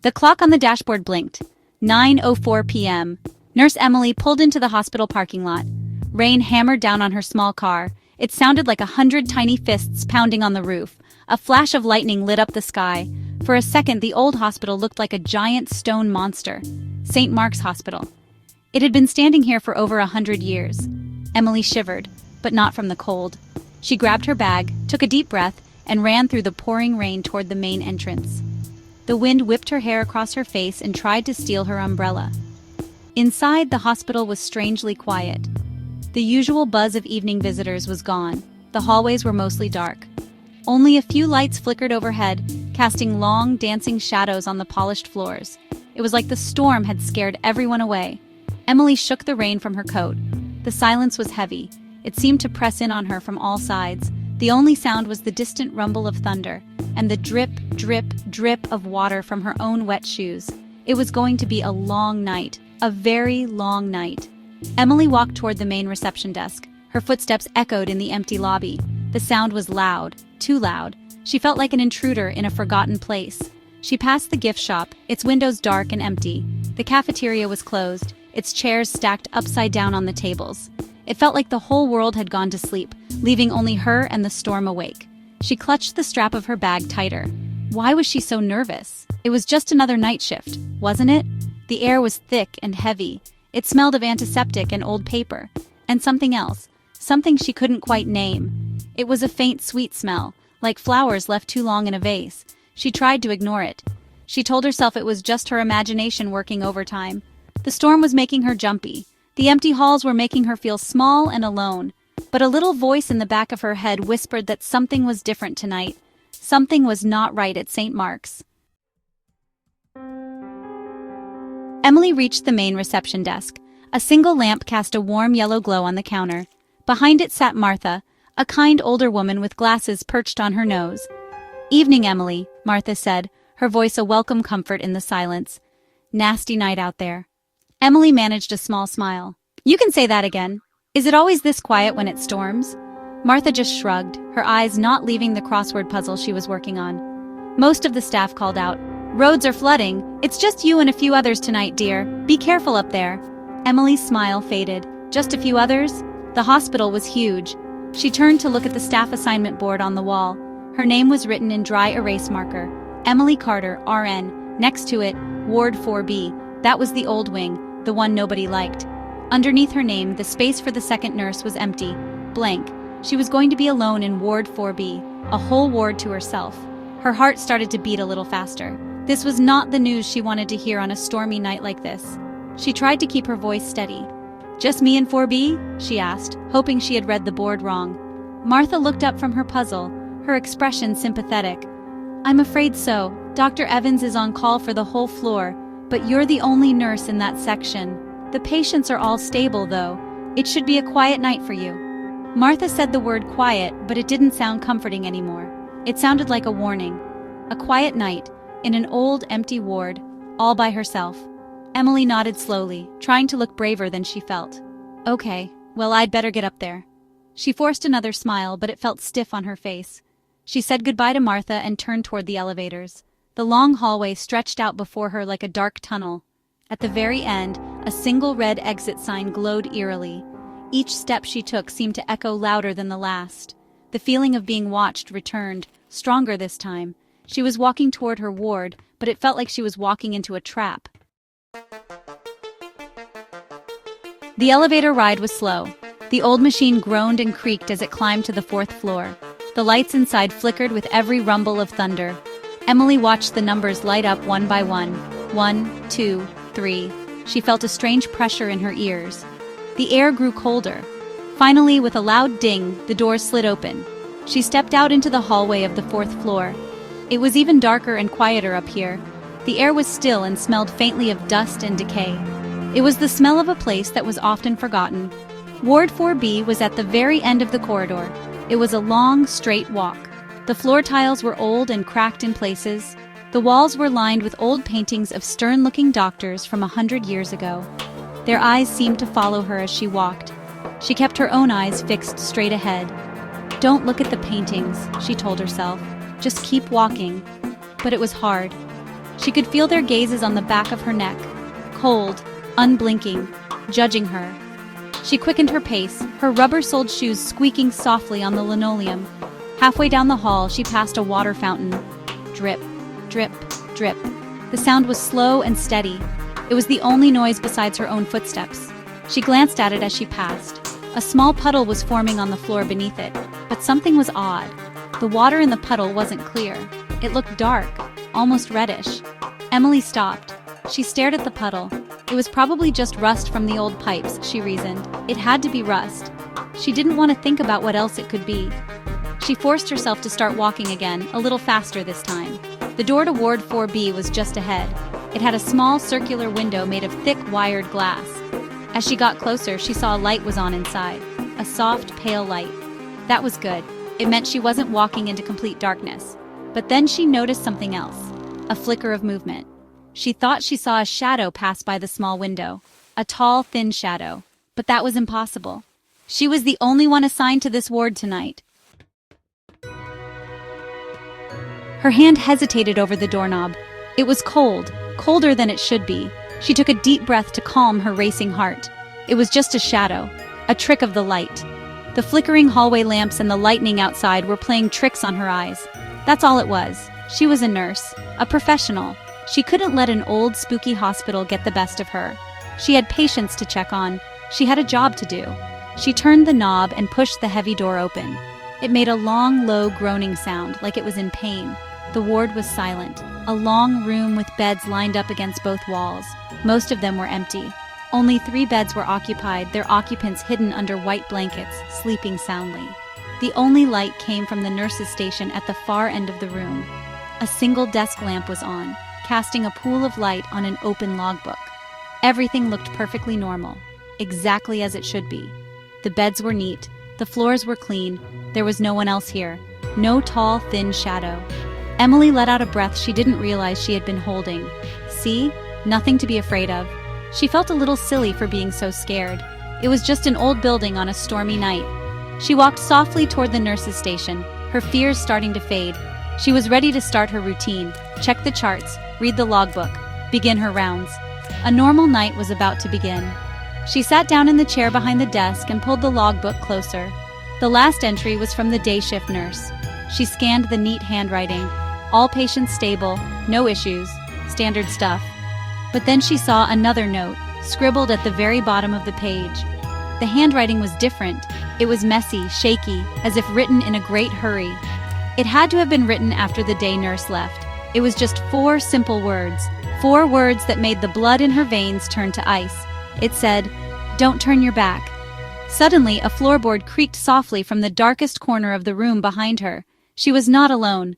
The clock on the dashboard blinked. 9:04 p.m. Nurse Emily pulled into the hospital parking lot. Rain hammered down on her small car. It sounded like 100 tiny fists pounding on the roof. A flash of lightning lit up the sky. For a second, the old hospital looked like a giant stone monster. St. Mark's Hospital. It had been standing here for over 100 years. Emily shivered, but not from the cold. She grabbed her bag, took a deep breath, and ran through the pouring rain toward the main entrance. The wind whipped her hair across her face and tried to steal her umbrella. Inside, the hospital was strangely quiet. The usual buzz of evening visitors was gone. The hallways were mostly dark. Only a few lights flickered overhead, casting long, dancing shadows on the polished floors. It was like the storm had scared everyone away. Emily shook the rain from her coat. The silence was heavy. It seemed to press in on her from all sides. The only sound was the distant rumble of thunder, and the drip, drip, drip of water from her own wet shoes. It was going to be a long night, a very long night. Emily walked toward the main reception desk. Her footsteps echoed in the empty lobby. The sound was loud, too loud. She felt like an intruder in a forgotten place. She passed the gift shop, its windows dark and empty. The cafeteria was closed, its chairs stacked upside down on the tables. It felt like the whole world had gone to sleep, leaving only her and the storm awake. She clutched the strap of her bag tighter. Why was she so nervous? It was just another night shift, wasn't it? The air was thick and heavy. It smelled of antiseptic and old paper. And something else. Something she couldn't quite name. It was a faint, sweet smell, like flowers left too long in a vase. She tried to ignore it. She told herself it was just her imagination working overtime. The storm was making her jumpy. The empty halls were making her feel small and alone. But a little voice in the back of her head whispered that something was different tonight. Something was not right at St. Mark's. Emily reached the main reception desk. A single lamp cast a warm yellow glow on the counter. Behind it sat Martha, a kind older woman with glasses perched on her nose. "Evening, Emily," Martha said, her voice a welcome comfort in the silence. "Nasty night out there." Emily managed a small smile. "You can say that again. Is it always this quiet when it storms?" Martha just shrugged, her eyes not leaving the crossword puzzle she was working on. Most of the staff called out, "Roads are flooding. It's just you and a few others tonight, dear. Be careful up there." Emily's smile faded. Just a few others? The hospital was huge. She turned to look at the staff assignment board on the wall. Her name was written in dry erase marker. Emily Carter, RN. Next to it, Ward 4B. That was the old wing, the one nobody liked. Underneath her name, the space for the second nurse was empty, blank. She was going to be alone in Ward 4B, a whole ward to herself. Her heart started to beat a little faster. This was not the news she wanted to hear on a stormy night like this. She tried to keep her voice steady. "Just me and 4B?" she asked, hoping she had read the board wrong. Martha looked up from her puzzle, her expression sympathetic. "I'm afraid so. Dr. Evans is on call for the whole floor, but you're the only nurse in that section. The patients are all stable, though. It should be a quiet night for you." Martha said the word quiet, but it didn't sound comforting anymore. It sounded like a warning. A quiet night, in an old, empty ward, all by herself. Emily nodded slowly, trying to look braver than she felt. "Okay, well, I'd better get up there." She forced another smile, but it felt stiff on her face. She said goodbye to Martha and turned toward the elevators. The long hallway stretched out before her like a dark tunnel. At the very end, a single red exit sign glowed eerily. Each step she took seemed to echo louder than the last. The feeling of being watched returned, stronger this time. She was walking toward her ward, but it felt like she was walking into a trap. The elevator ride was slow. The old machine groaned and creaked as it climbed to the 4th floor. The lights inside flickered with every rumble of thunder. Emily watched the numbers light up one by one. 1, 2, 3. She felt a strange pressure in her ears. The air grew colder. Finally, with a loud ding, the doors slid open. She stepped out into the hallway of the 4th floor. It was even darker and quieter up here. The air was still and smelled faintly of dust and decay. It was the smell of a place that was often forgotten. Ward 4B was at the very end of the corridor. It was a long, straight walk. The floor tiles were old and cracked in places. The walls were lined with old paintings of stern-looking doctors from 100 years ago. Their eyes seemed to follow her as she walked. She kept her own eyes fixed straight ahead. "Don't look at the paintings," she told herself. "Just keep walking." But it was hard. She could feel their gazes on the back of her neck, cold, unblinking, judging her. She quickened her pace, her rubber-soled shoes squeaking softly on the linoleum. Halfway down the hall, she passed a water fountain. Drip, drip, drip. The sound was slow and steady. It was the only noise besides her own footsteps. She glanced at it as she passed. A small puddle was forming on the floor beneath it, but something was odd. The water in the puddle wasn't clear. It looked dark, almost reddish. Emily stopped. She stared at the puddle. It was probably just rust from the old pipes, she reasoned. It had to be rust. She didn't want to think about what else it could be. She forced herself to start walking again, a little faster this time. The door to Ward 4B was just ahead. It had a small circular window made of thick wired glass. As she got closer, she saw a light was on inside. A soft, pale light. That was good. It meant she wasn't walking into complete darkness. But then she noticed something else. A flicker of movement. She thought she saw a shadow pass by the small window. A tall, thin shadow. But that was impossible. She was the only one assigned to this ward tonight. Her hand hesitated over the doorknob. It was cold, colder than it should be. She took a deep breath to calm her racing heart. It was just a shadow, a trick of the light. The flickering hallway lamps and the lightning outside were playing tricks on her eyes. That's all it was. She was a nurse, a professional. She couldn't let an old, spooky hospital get the best of her. She had patients to check on. She had a job to do. She turned the knob and pushed the heavy door open. It made a long, low groaning sound, like it was in pain. The ward was silent. A long room with beds lined up against both walls. Most of them were empty. Only 3 beds were occupied, their occupants hidden under white blankets, sleeping soundly. The only light came from the nurse's station at the far end of the room. A single desk lamp was on, casting a pool of light on an open logbook. Everything looked perfectly normal, exactly as it should be. The beds were neat, the floors were clean, there was no one else here. No tall, thin shadow. Emily let out a breath she didn't realize she had been holding. See? Nothing to be afraid of. She felt a little silly for being so scared. It was just an old building on a stormy night. She walked softly toward the nurse's station, her fears starting to fade. She was ready to start her routine, check the charts, read the logbook, begin her rounds. A normal night was about to begin. She sat down in the chair behind the desk and pulled the logbook closer. The last entry was from the day shift nurse. She scanned the neat handwriting. All patients stable, no issues, standard stuff. But then she saw another note, scribbled at the very bottom of the page. The handwriting was different. It was messy, shaky, as if written in a great hurry. It had to have been written after the day nurse left. It was just 4 simple words. 4 words that made the blood in her veins turn to ice. It said, "Don't turn your back." Suddenly, a floorboard creaked softly from the darkest corner of the room behind her. She was not alone.